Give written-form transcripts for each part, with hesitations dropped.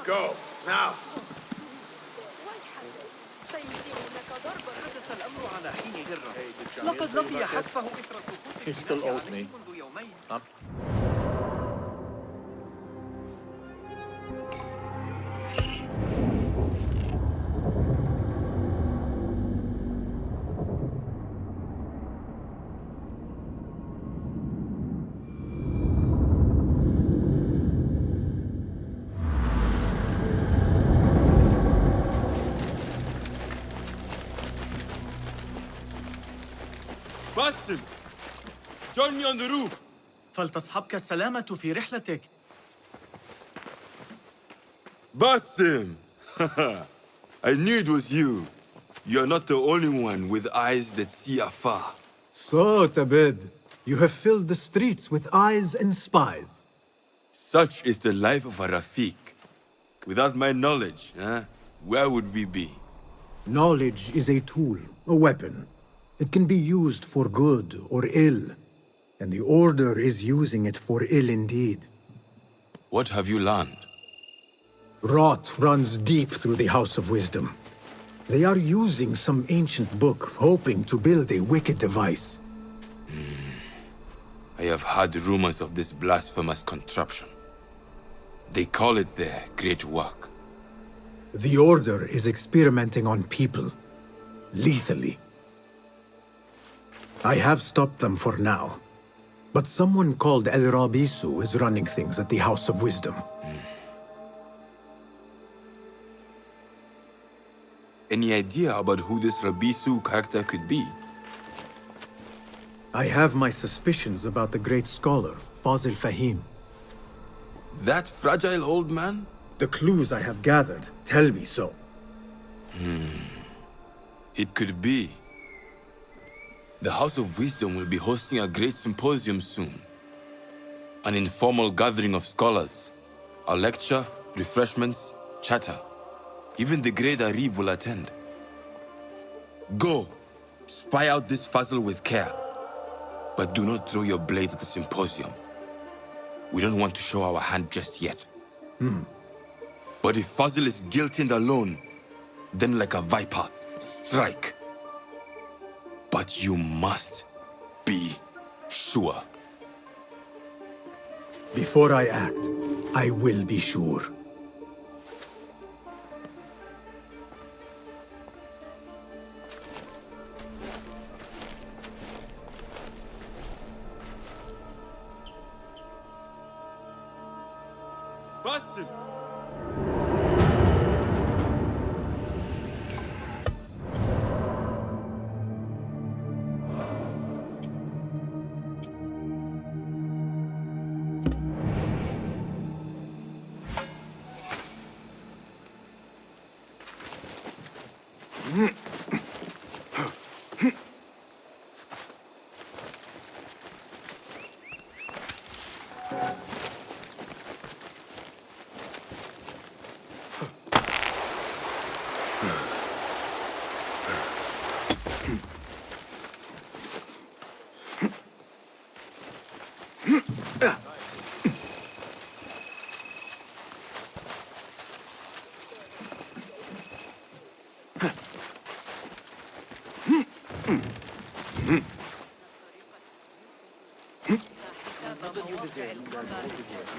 Go, now! He still owes me. Huh? Basim! Join me on the roof! فلتصحبك السلامة في رحلتك. Basim! I knew it was you. You're not the only one with eyes that see afar. So, Tabed, you have filled the streets with eyes and spies. Such is the life of a Rafiq. Without my knowledge, where would we be? Knowledge is a tool, a weapon. It can be used for good or ill, and the Order is using it for ill indeed. What have you learned? Rot runs deep through the House of Wisdom. They are using some ancient book, hoping to build a wicked device. I have heard rumors of this blasphemous contraption. They call it their great work. The Order is experimenting on people, lethally. I have stopped them for now, but someone called El Rabisu is running things at the House of Wisdom. Any idea about who this Rabisu character could be? I have my suspicions about the great scholar, Fazil Fahim. That fragile old man? The clues I have gathered tell me so. It could be. The House of Wisdom will be hosting a great symposium soon. An informal gathering of scholars. A lecture, refreshments, chatter. Even the great Arib will attend. Go, spy out this puzzle with care. But do not throw your blade at the symposium. We don't want to show our hand just yet. But if Fazil is guilty and alone, then like a viper, strike. But you must be sure. Before I act, I will be sure. Basim!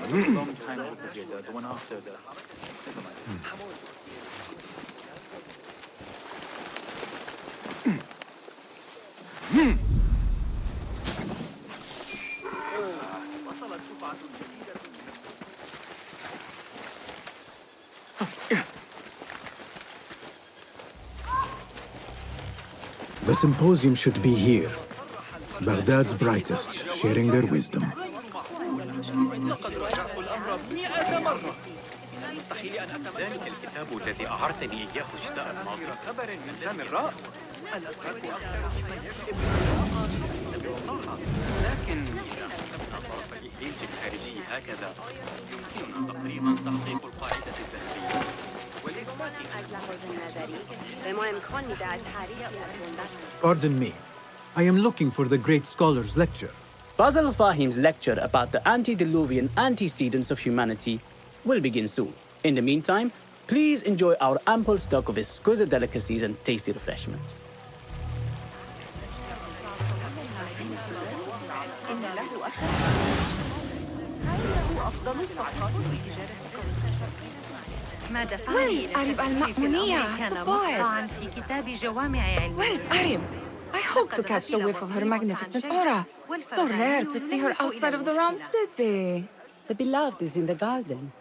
Long time ago, the one after the... Never mind. The symposium should be here. Baghdad's brightest, sharing their wisdom. ذلك الكتاب الذي أعرتني إياه الشتاء الماضي خبر الإنسان الرائع لكن إذا حسبنا طرف الإهليج الخارجي هكذا يمكننا تقريبا تحقيق القاعدة الذهبية Pardon me. I am looking for the great scholar's lecture. Basil Fahim's lecture about the antediluvian antecedents of humanity will begin soon. In the meantime, please enjoy our ample stock of exquisite delicacies and tasty refreshments. Where is Arib al-Ma'muniyya, the poet? Where is Arib? I hope to catch a whiff of her magnificent aura. So rare to see her outside of the round city. The beloved is in the garden,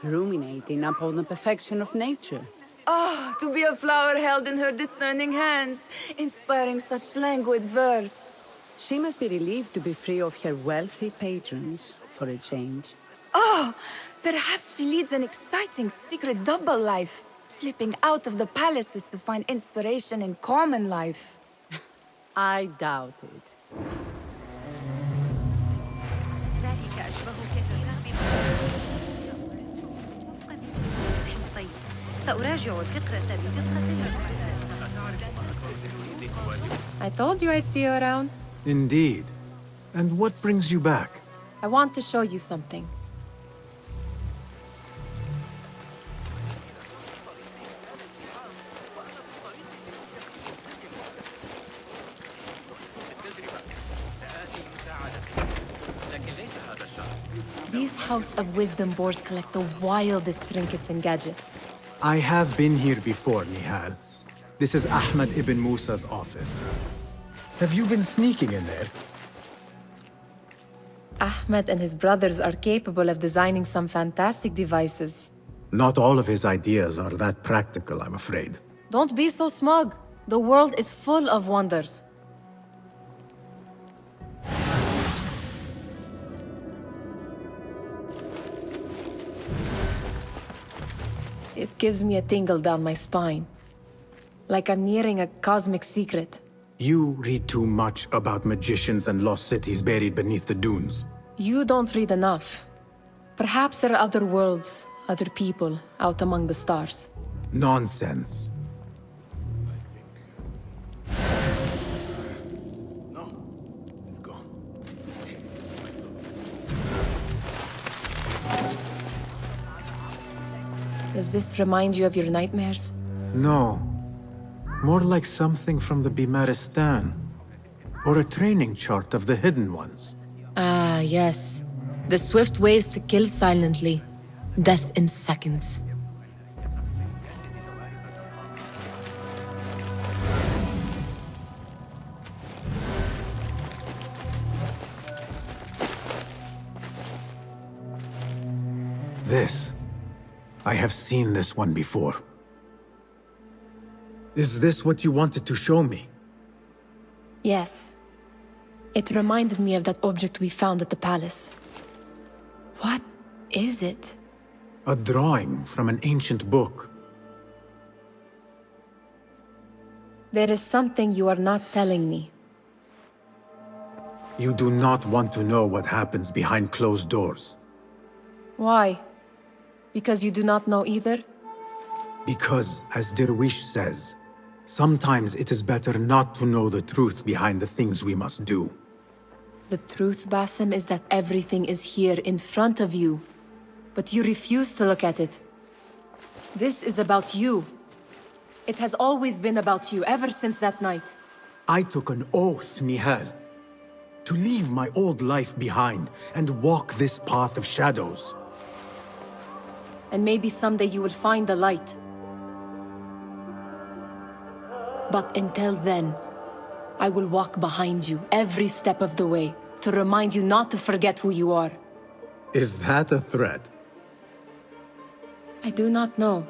ruminating upon the perfection of nature. Oh, to be a flower held in her discerning hands, inspiring such languid verse. She must be relieved to be free of her wealthy patrons for a change. Oh, perhaps she leads an exciting secret double life, slipping out of the palaces to find inspiration in common life. I doubt it. I told you I'd see you around. Indeed. And what brings you back? I want to show you something. These House of Wisdom boards collect the wildest trinkets and gadgets. I have been here before, Nihal. This is Ahmed ibn Musa's office. Have you been sneaking in there? Ahmed and his brothers are capable of designing some fantastic devices. Not all of his ideas are that practical, I'm afraid. Don't be so smug. The world is full of wonders. It gives me a tingle down my spine. Like I'm nearing a cosmic secret. You read too much about magicians and lost cities buried beneath the dunes. You don't read enough. Perhaps there are other worlds, other people, out among the stars. Nonsense. Let's go. Does this remind you of your nightmares? No. More like something from the Bimaristan. Or a training chart of the Hidden Ones. Ah, yes. The swift ways to kill silently. Death in seconds. This. I have seen this one before. Is this what you wanted to show me? Yes. It reminded me of that object we found at the palace. What is it? A drawing from an ancient book. There is something you are not telling me. You do not want to know what happens behind closed doors. Why? Because you do not know either? Because, as Derwish says, sometimes it is better not to know the truth behind the things we must do. The truth, Basim, is that everything is here in front of you. But you refuse to look at it. This is about you. It has always been about you, ever since that night. I took an oath, Nihal, to leave my old life behind and walk this path of shadows. And maybe someday you will find the light. But until then, I will walk behind you every step of the way to remind you not to forget who you are. Is that a threat? I do not know.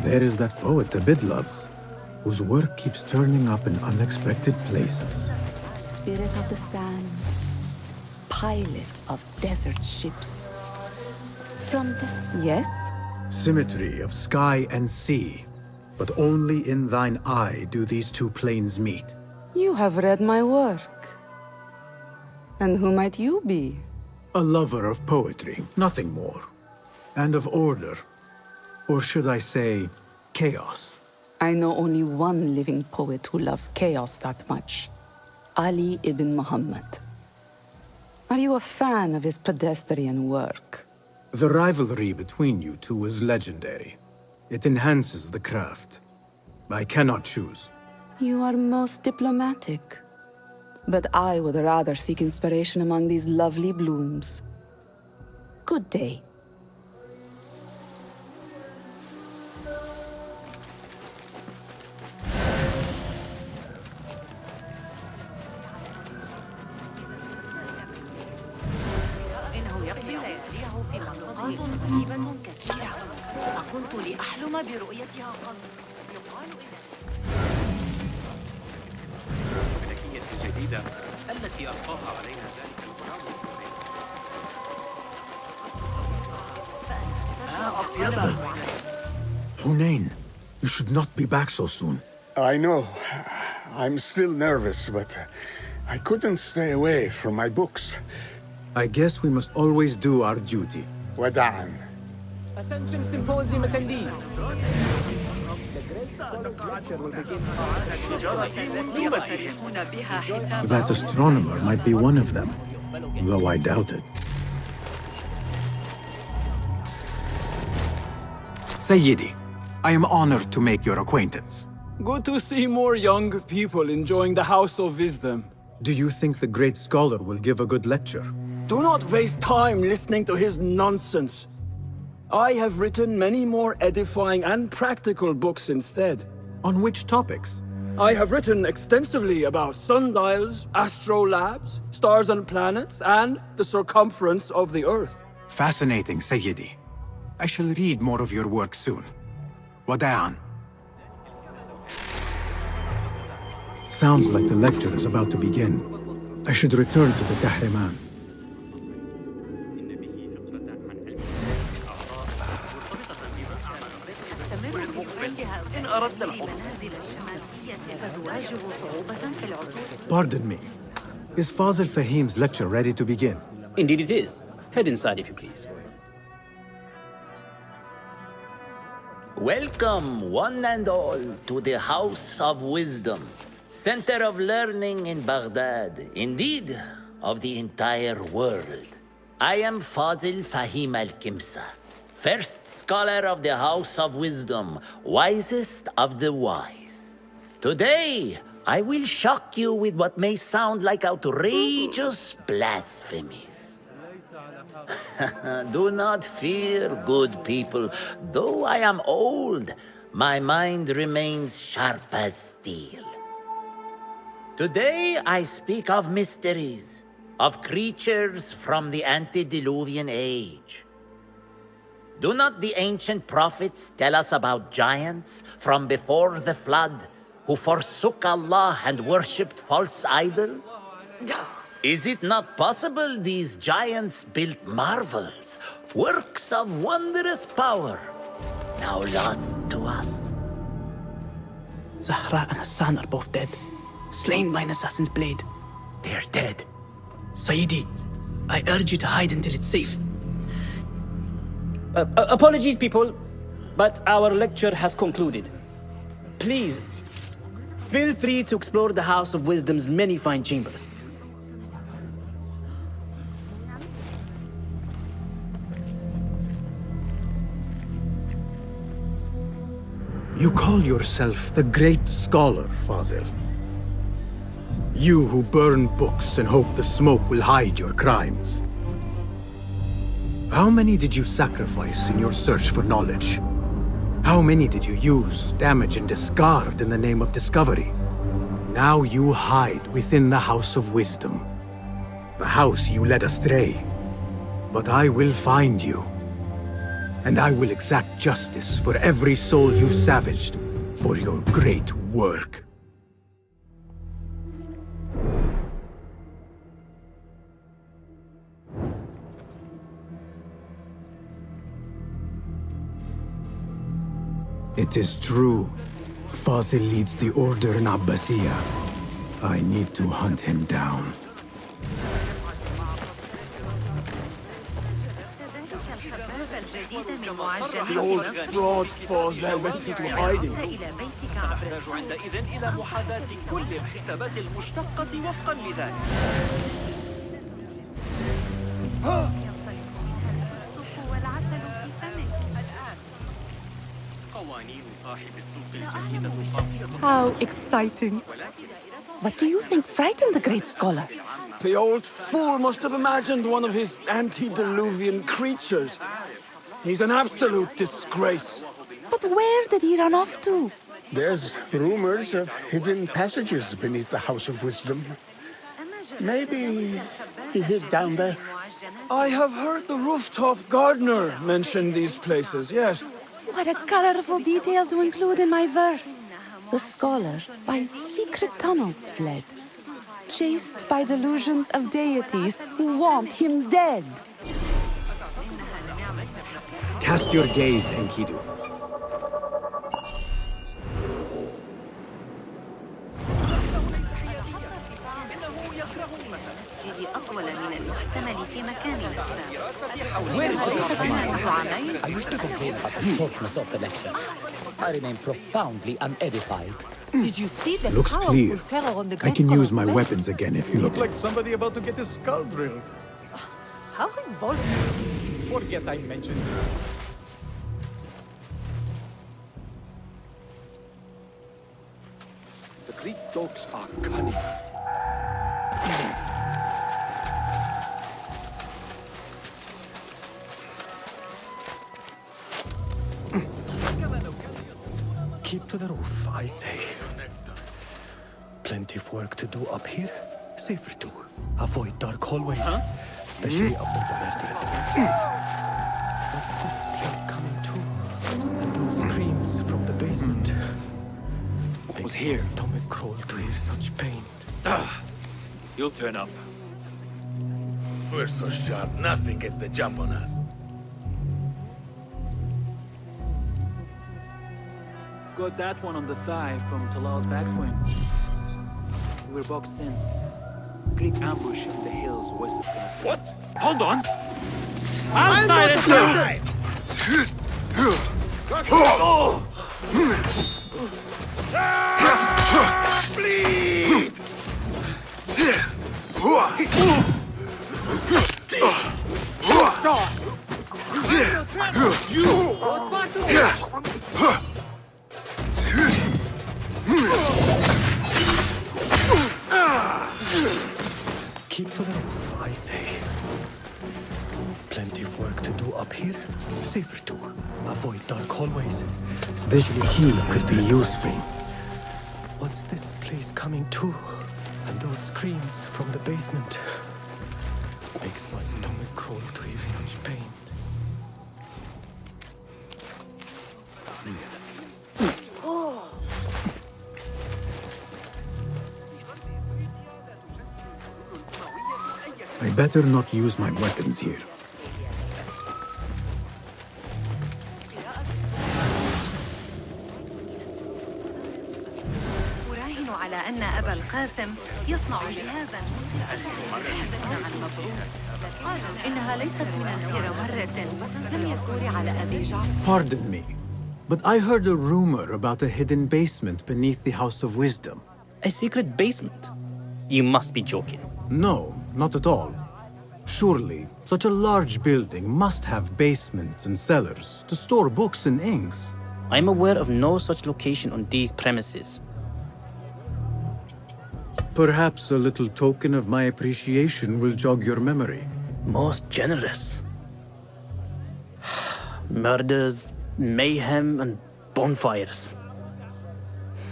There is that poet Abid loves, whose work keeps turning up in unexpected places. Spirit of the sands, pilot of desert ships. From the... Yes? Symmetry of sky and sea. But only in thine eye do these two planes meet. You have read my work. And who might you be? A lover of poetry, nothing more. And of order. Or should I say, chaos. I know only one living poet who loves chaos that much. Ali ibn Muhammad. Are you a fan of his pedestrian work? The rivalry between you two is legendary. It enhances the craft. I cannot choose. You are most diplomatic. But I would rather seek inspiration among these lovely blooms. Good day. إنه يقضي لياليه في مصادر غريبة كثيرة فكنت لأحلم برؤيتها قط يقال الذكية الجديدة التي ألقاها علينا ذلك الغرام. Hunain, you should not be back so soon. I know. I'm still nervous, but I couldn't stay away from my books. I guess we must always do our duty. وداعاً. Attention symposium attendees. That astronomer might be one of them, though I doubt it. Sayyidi, I am honored to make your acquaintance. Good to see more young people enjoying the House of Wisdom. Do you think the great scholar will give a good lecture? Do not waste time listening to his nonsense. I have written many more edifying and practical books instead. On which topics? I have written extensively about sundials, astrolabes, stars and planets, and the circumference of the Earth. Fascinating, Sayyidi. I shall read more of your work soon. Wada'an. Sounds like the lecture is about to begin. I should return to the Kahraman. إن أردت المنازل الشمالية ستواجه صعوبة في العثور. Pardon me. Is Fazil Fahim's lecture ready to begin? Indeed it is. Head inside if you please. Welcome, one and all, to the House of Wisdom, center of learning in Baghdad, indeed, of the entire world. I am Fazil Fahim al-Kimsa, first scholar of the House of Wisdom, wisest of the wise. Today, I will shock you with what may sound like outrageous blasphemies. Do not fear, good people. Though I am old, my mind remains sharp as steel. Today I speak of mysteries, of creatures from the antediluvian age. Do not the ancient prophets tell us about giants from before the flood who forsook Allah and worshipped false idols? Is it not possible these giants built marvels, works of wondrous power, now lost to us? Zahra and Hassan are both dead, slain by an assassin's blade. They're dead. Sayyidi, I urge you to hide until it's safe. Apologies, people, but our lecture has concluded. Please, feel free to explore the House of Wisdom's many fine chambers. You call yourself the great scholar, Fazil. You who burn books and hope the smoke will hide your crimes. How many did you sacrifice in your search for knowledge? How many did you use, damage, and discard in the name of discovery? Now you hide within the House of Wisdom. The house you led astray. But I will find you. And I will exact justice for every soul you savaged for your great work. It is true. Fazil leads the order in Abbasiyya. I need to hunt him down. The old fraud Fazil went into hiding. سنحتاج عندئذ إلى محاذاة كل الحسابات المشتقة وفقا لذلك. قوانين صاحب السوق الجديدة قاسية. How exciting. But do you think frightened the great scholar? The old fool must have imagined one of his antediluvian creatures. He's an absolute disgrace. But where did he run off to? There's rumors of hidden passages beneath the House of Wisdom. Maybe he hid down there. I have heard the rooftop gardener mention these places, yes. What a colorful detail to include in my verse. The scholar by secret tunnels fled, chased by delusions of deities who want him dead. Cast your gaze, Enkidu. أطول من المحتمل في مكان I used to complain about the shortness of the lecture. I remain profoundly unedified. Did you see the Looks powerful clear. fellow on the I great can use my scholar's weapons again if needed. Like somebody about to get his skull drilled. How involved? Forget I mentioned it. The Greek dogs are cunning. Keep to the roof, I say. Plenty of work to do up here. Safer too. Avoid dark hallways, especially after the murder. What's this place coming to? And those screams from the basement. Makes my stomach crawl to hear such pain. You'll turn up. We're so sharp, nothing gets the jump on us. Got that one on the thigh from Talal's backswing. We were boxed in. Great ambush in the hills west of Damascus. What? Hold on! Outside! Bleed! Keep to the roof, I say. Plenty of work to do up here. Safer too. Avoid dark hallways. This key could be useful. What's this place coming to? And those screams from the basement. Makes my stomach crawl to hear such pain. I better not use my weapons here. أراهن على أن أبا القاسم يصنع جهازاً موسيقياً عن مبروك. إنها ليست من آخر مرة لم يثور على أبي جعفر. Pardon me, but I heard a rumor about a hidden basement beneath the House of Wisdom. A secret basement? You must be joking. No, not at all. Surely, such a large building must have basements and cellars to store books and inks. I'm aware of no such location on these premises. Perhaps a little token of my appreciation will jog your memory. Most generous. Murders, mayhem, and bonfires.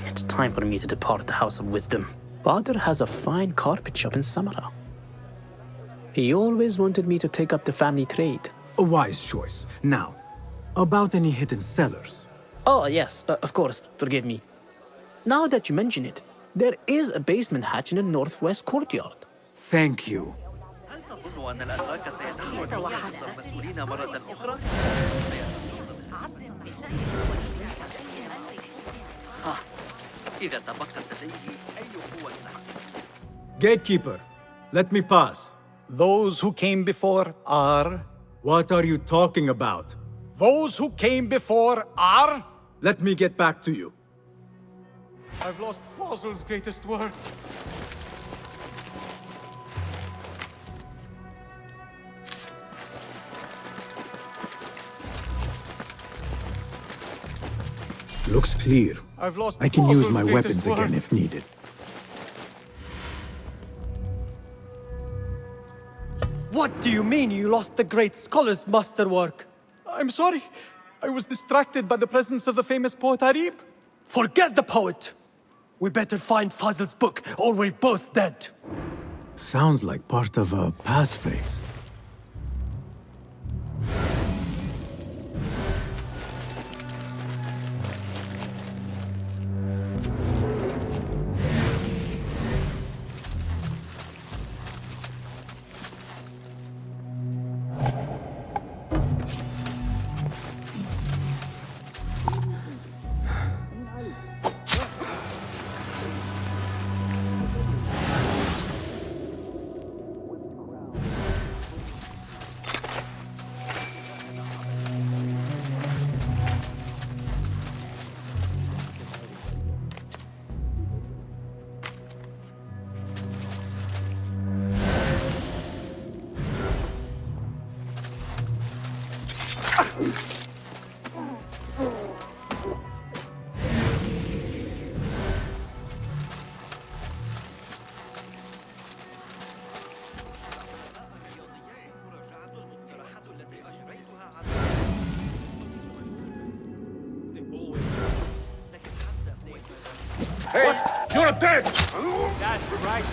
It's time for me to depart the House of Wisdom. Father has a fine carpet shop in Samara. He always wanted me to take up the family trade. A wise choice. Now, about any hidden cellars. Oh, yes, of course, forgive me. Now that you mention it, there is a basement hatch in the northwest courtyard. Thank you. هل تظن أن الأتراك سيتحولون إلى المسؤولين مرة أخرى؟ إذا تبقت لديه أي قوة Gatekeeper, let me pass. Those who came before are... What are you talking about? Those who came before are... Let me get back to you. I've lost Fossil's greatest work. Looks clear. I've lost I can use Fossil's my greatest weapons work. again if needed. What do you mean you lost the great scholar's masterwork? I'm sorry. I was distracted by the presence of the famous poet Arib. Forget the poet! We better find Fazl's book, or we're both dead. Sounds like part of a passphrase. Hey, you're dead! That's right,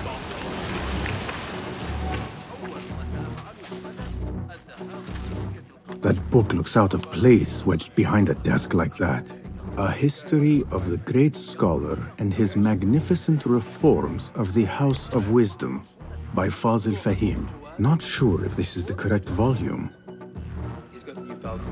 That book looks out of place wedged behind a desk like that. A history of the great scholar and his magnificent reforms of the House of Wisdom by Fazil Fahim. Not sure if this is the correct volume. He's got a new falcon.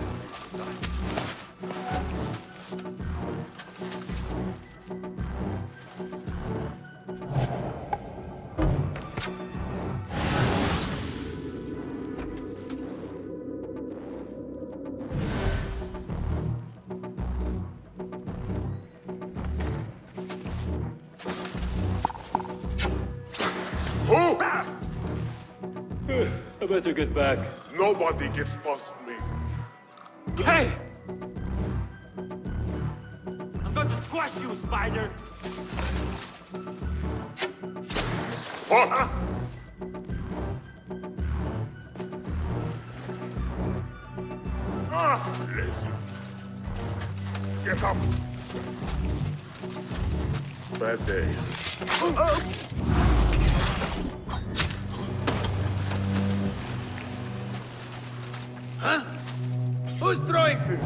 I better get back. Nobody gets past me. Hey! I'm going to squash you, spider! Fuck! Lazy. Get up! Bad day. Huh? Who's throwing food?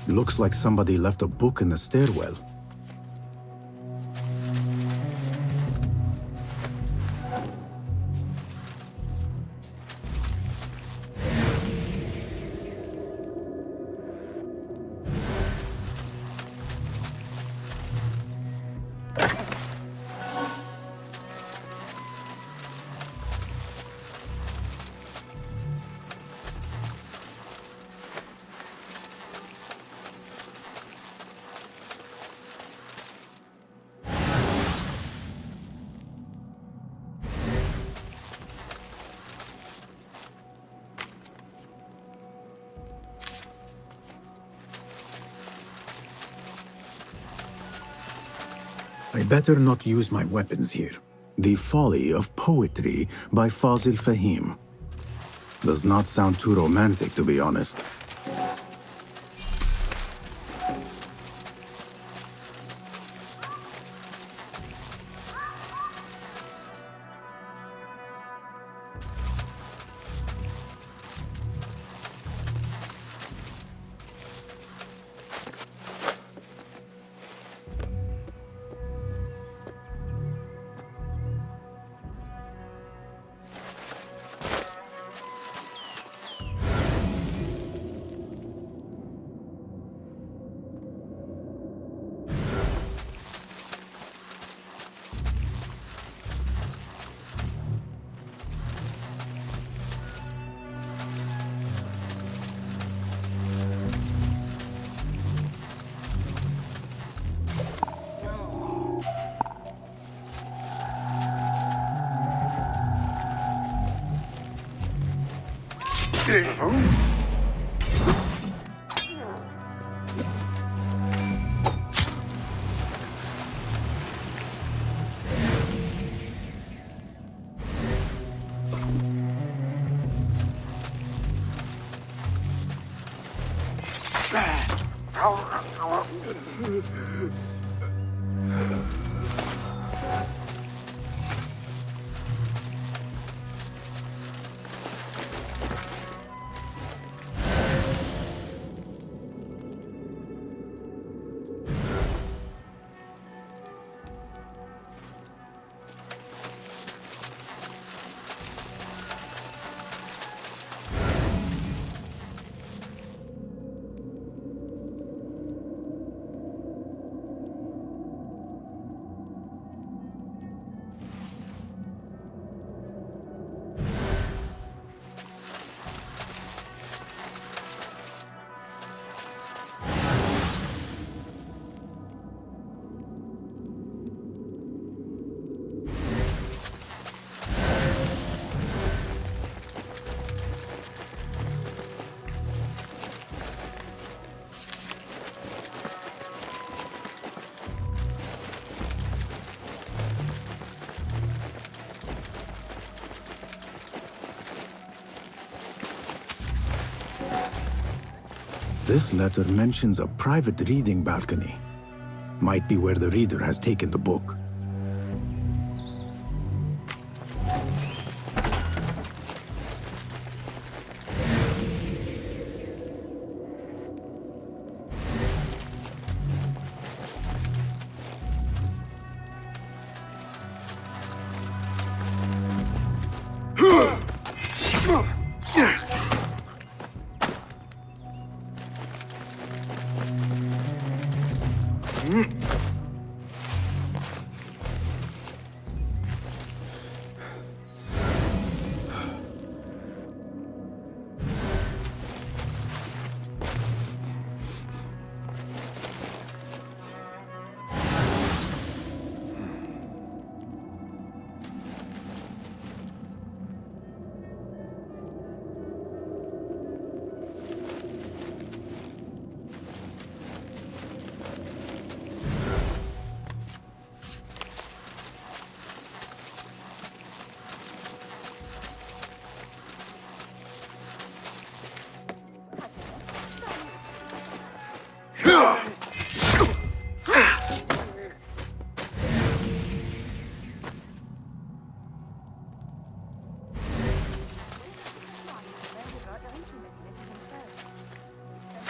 Looks like somebody left a book in the stairwell. I better not use my weapons here. The Folly of Poetry by Fazil Fahim. Does not sound too romantic, to be honest. This letter mentions a private reading balcony. Might be where the reader has taken the book.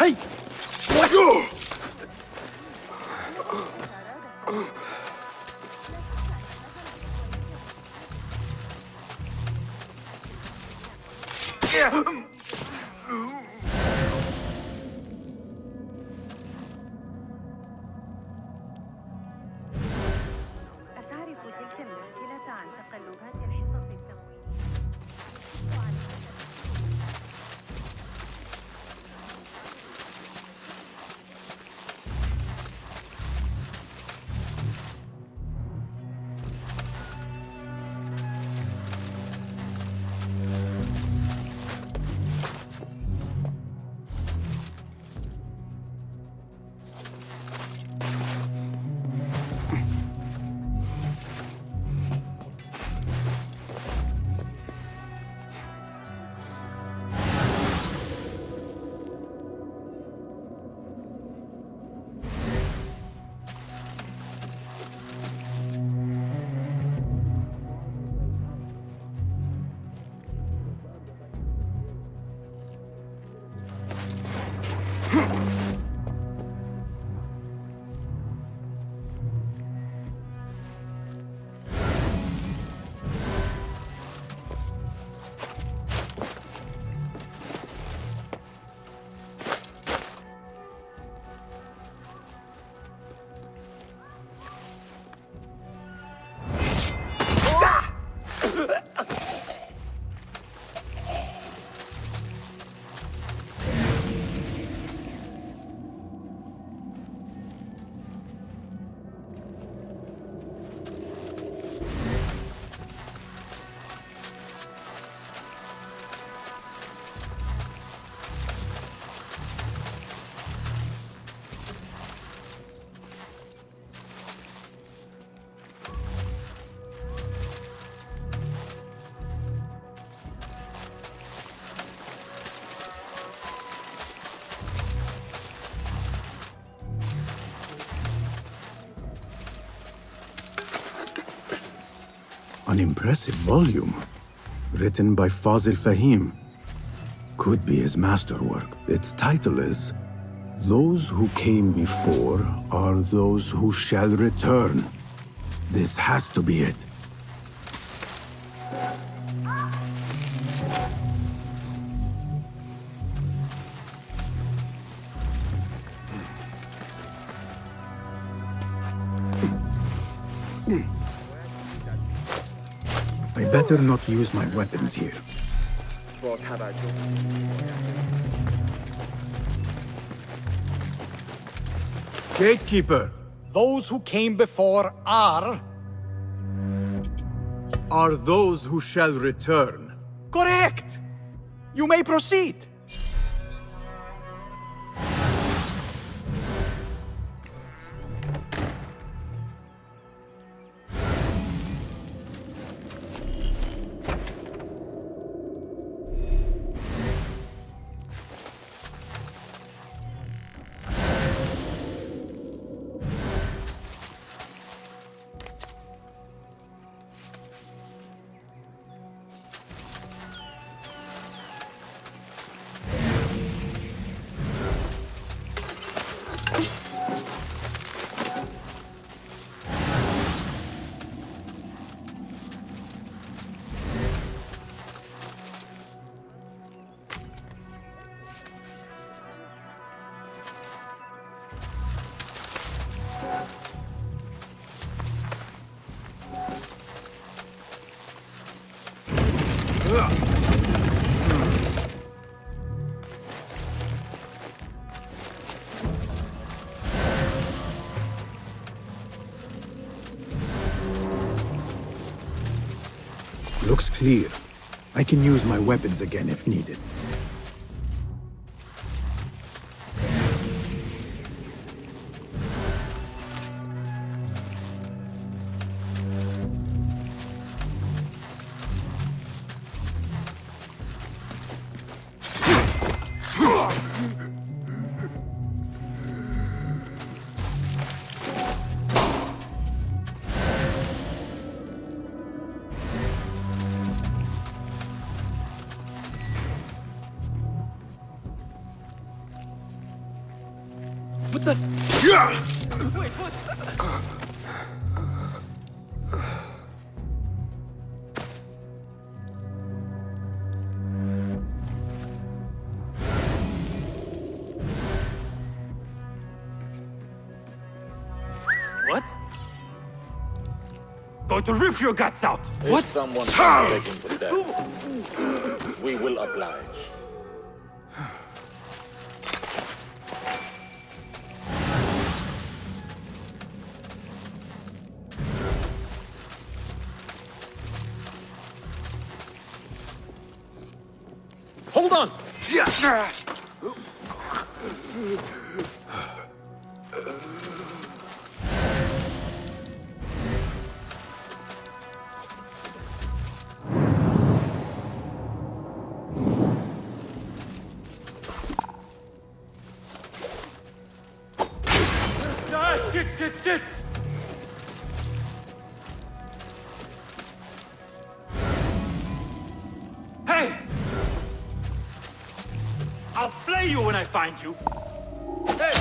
Hey! أتعرف تلك المشكلة عن تقلبات الحصص التمويلية؟ An impressive volume. Written by Fazil Fahim. Could be his masterwork. Its title is Those Who Came Before Are Those Who Shall Return. This has to be it. I better not use my weapons here. Gatekeeper! Those who came before are those who shall return. correct! You may proceed. Looks clear. I can use my weapons again if needed. What the? Wait, what? What? Going to rip your guts out! What? If someone is begging for death, we will oblige. Hold on! Shit! Hey! I'll flay you when I find you! Hey!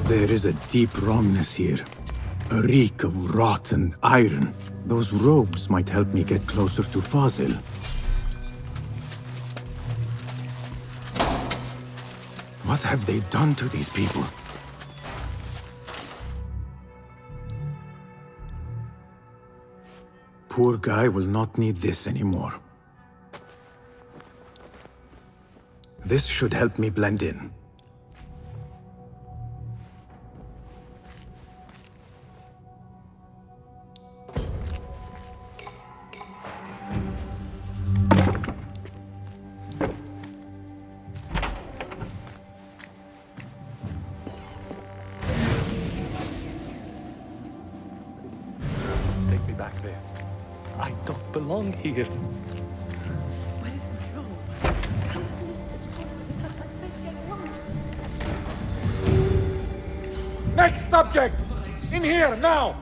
There is a deep wrongness here. A reek of rot and iron. Those robes might help me get closer to Fazil. What have they done to these people? Poor guy will not need this anymore. This should help me blend in. Take me back there. I don't belong here. Next subject! In here, now!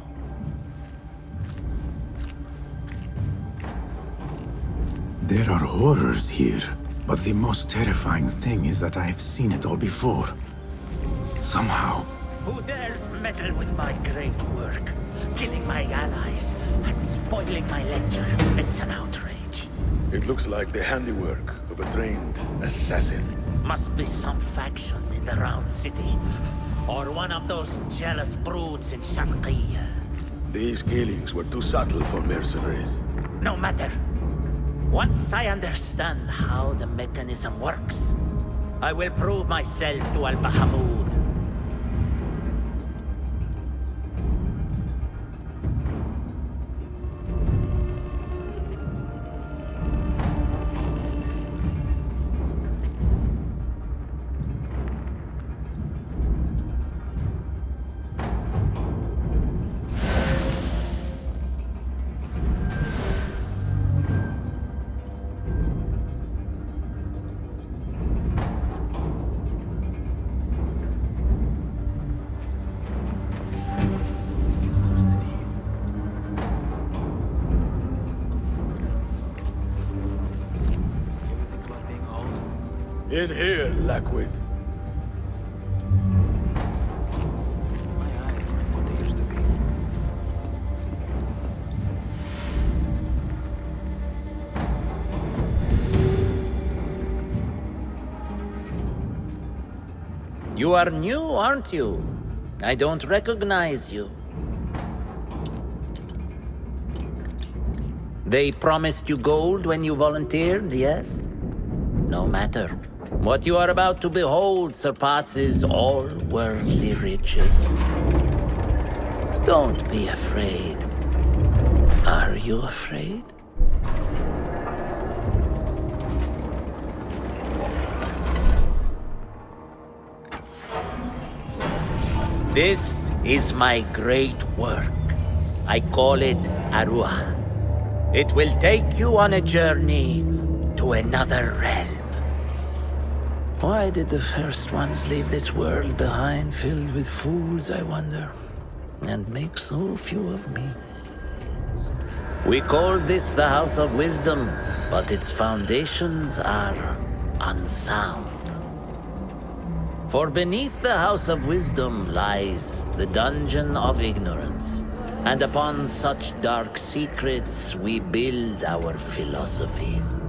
There are horrors here, but the most terrifying thing is that I have seen it all before. Somehow. Who dares meddle with my great work? Killing my allies and spoiling my lecture. It's an outrage. It looks like the handiwork of a trained assassin. Must be some faction in the Round City. Or one of those jealous broods in Sharqiyya. These killings were too subtle for mercenaries. No matter. Once I understand how the mechanism works, I will prove myself to Al-Bahamud. In here, Lackwit. My eyes aren't what they used to be. You are new, aren't you? I don't recognize you. They promised you gold when you volunteered, yes? No matter. What you are about to behold surpasses all worldly riches. Don't be afraid. Are you afraid? This is my great work. I call it Arua. It will take you on a journey to another realm. Why did the first ones leave this world behind filled with fools, I wonder, and make so few of me? We called this the House of Wisdom, but its foundations are unsound. For beneath the House of Wisdom lies the Dungeon of Ignorance, and upon such dark secrets we build our philosophies.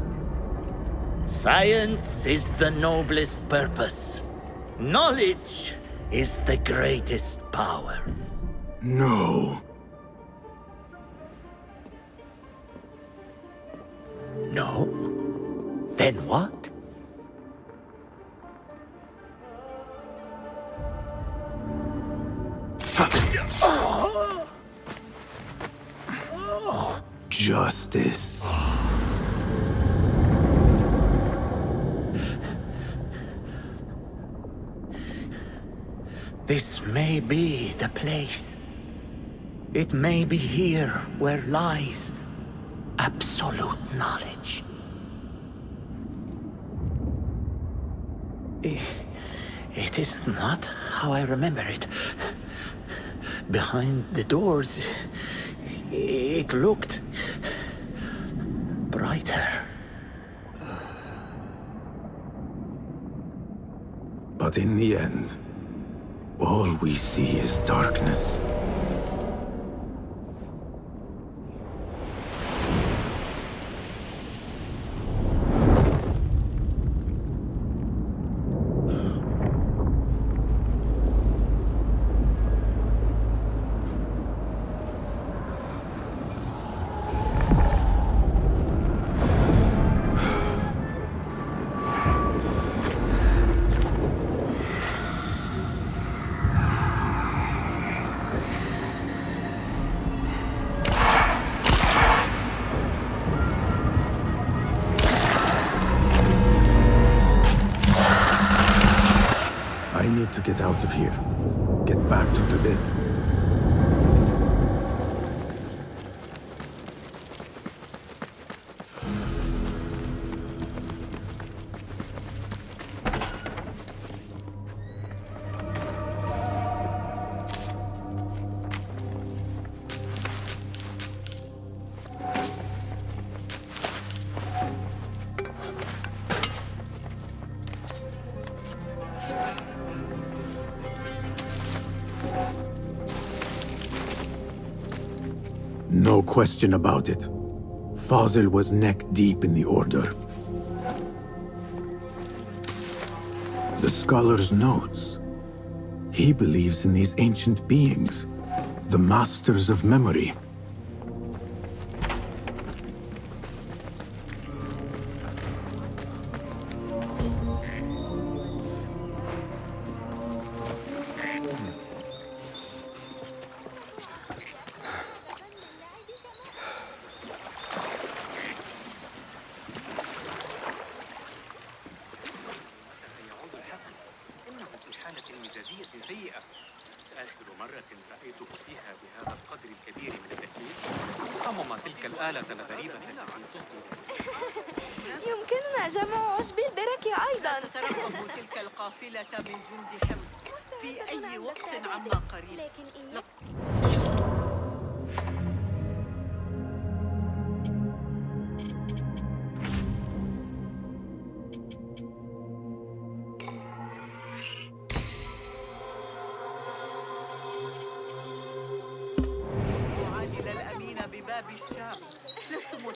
Science is the noblest purpose. Knowledge is the greatest power. No. No? Then what? Justice. This may be the place. It may be here where lies absolute knowledge. It is not how I remember it. Behind the doors, it looked brighter. But in the end, all we see is darkness. to get out of here. Get back to the bed. No question about it. Fazil was neck deep in the Order. The scholar's notes. He believes in these ancient beings, the masters of memory. سيئة. آخر مرة رأيته فيها بهذا القدر الكبير من التكليف صمم تلك الآلة الغريبة التي تصدر. يمكننا جمع عشب البركة أيضا. سترقب تلك القافلة من جند شمس في أي وقت عما قريب. بباب الشام لست